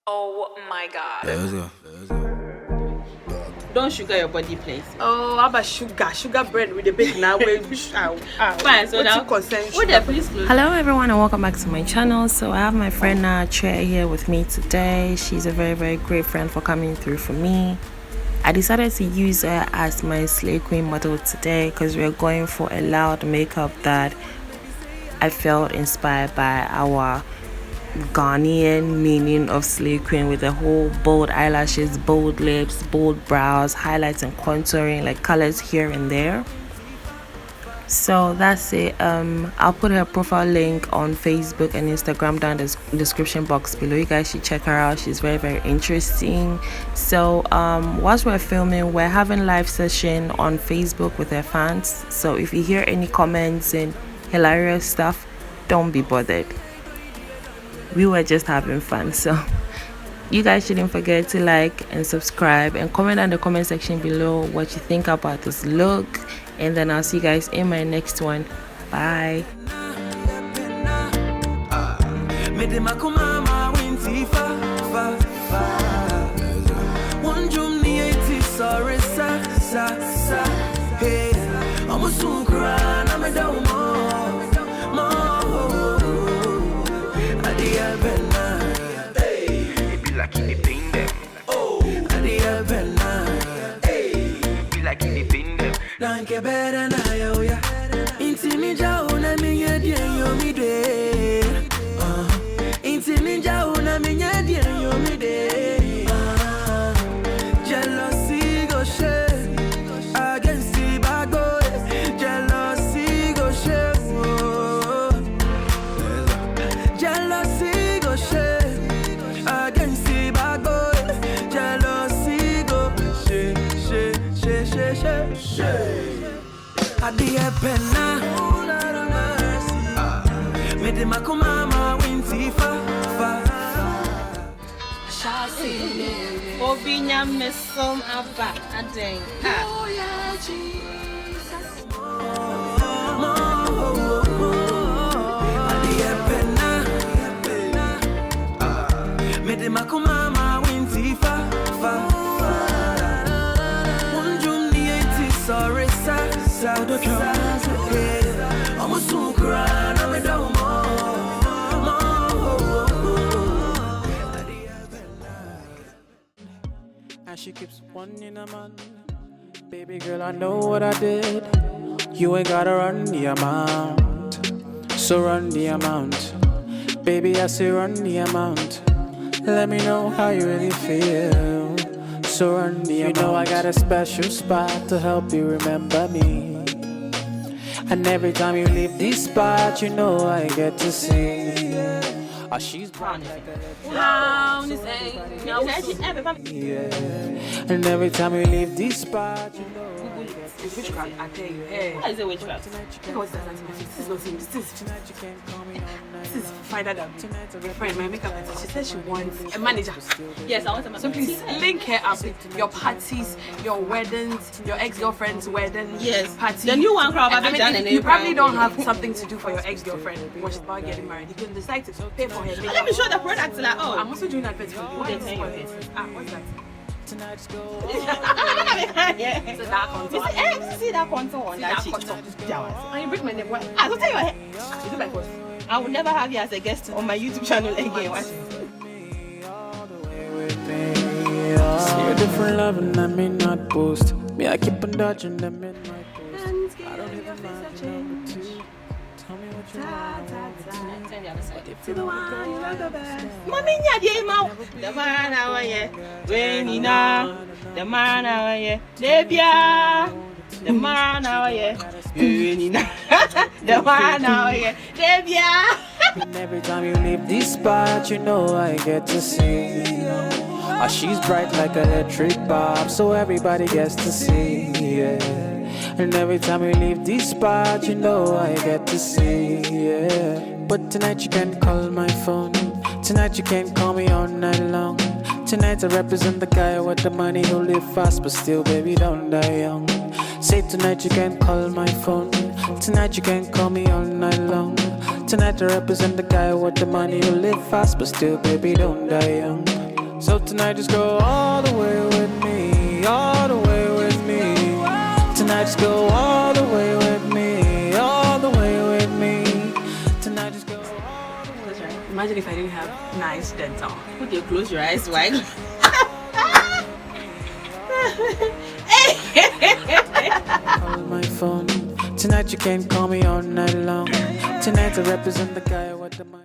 Oh my god. Let's go. Don't sugar your body, please. Oh, how about sugar bread with a bit now? Fine, so now please close. Hello everyone and welcome back to my channel. So I have my friend Chair here with me today. She's a very great friend for coming through for me. I decided to use her as my slay queen model today because we're going for a loud makeup that I felt inspired by our Ghanaian meaning of slay queen, with the whole bold eyelashes, bold lips, bold brows, highlights and contouring, like colors here and there. So that's it. I'll put her profile link on Facebook and Instagram down the description box below. You guys should check her out. She's very interesting. So whilst we're filming, we're having live session on Facebook with her fans. So if you hear any comments and hilarious stuff, don't be bothered. We were just having fun. So you guys shouldn't forget to like and subscribe and comment in the comment section below what you think about this look, and then I'll see you guys in my next one. Bye. Danke better na yo ya. Intimija una minya dia yo mi de. Intimija una minya dia yo mi de. Jealousy go share against the bad boys. Jealousy go share. Jealousy go share against the bad boys. Jealousy go share. Adia penna, me de makumama winti fa. Shasi, Obinya mesom aba adeng. Oh yeah, Jesus. Adia penna, me de makumama winti fa. Sorry, and she keeps wanting a man. Baby girl, I know what I did. You ain't gotta run the amount. So run the amount. Baby, I say run the amount. Let me know how you really feel. So run the amount. You know I got a special spot to help you remember me. And every time you leave this spot, you know I get to see. Oh, she's brown like a yeah. And every time you leave this spot, you know. It's witchcraft, I tell you. Hey. What is it witchcraft? This is find out my friend, my makeup artist. She says she wants a manager. Yes, I want a manager. So please link her up with your parties, your weddings, your ex-girlfriend's wedding. Yes. Party. The new one crowd. I mean, you probably don't have something to do for your ex-girlfriend when she's about getting married. You can decide to pay for her makeup. Let me show the products like, oh, I'm also doing adverts for you. What is your it? What's that? Tonight's go. yeah. It's a dark contour. See that contour on that cheek. And you break my neck. What? I will tell you what. Is it by force? I will never have you as a guest on my YouTube channel again. What? See a different love and I may not boast. Me, I keep on dodging them in my post. I don't even mind to. Tell me what you want. To the one you love the best. Mommy, the man I yeah. When now, the man I yeah. Debia, the man I yeah. When now, the man I yeah. Debia. And every time you leave this spot, you know I get to see. Oh, she's bright like an electric bulb, so everybody gets to see. Yeah. And every time we leave this spot, you know I get to see. Yeah. But tonight you can call my phone. Tonight you can call me all night long. Tonight I represent the guy with the money who live fast, but still, baby, don't die young. Say tonight you can call my phone. Tonight you can call me all night long. Tonight I represent the guy with the money who live fast, but still, baby, don't die young. So tonight just go all the way with me, all the way with me. Tonight just go all the way with me, all the way with me. Tonight just go all the way. Imagine if I didn't have nice dental. Okay, close your eyes wide. Call my phone. Tonight you can call me all night long. Tonight I represent the guy with the money.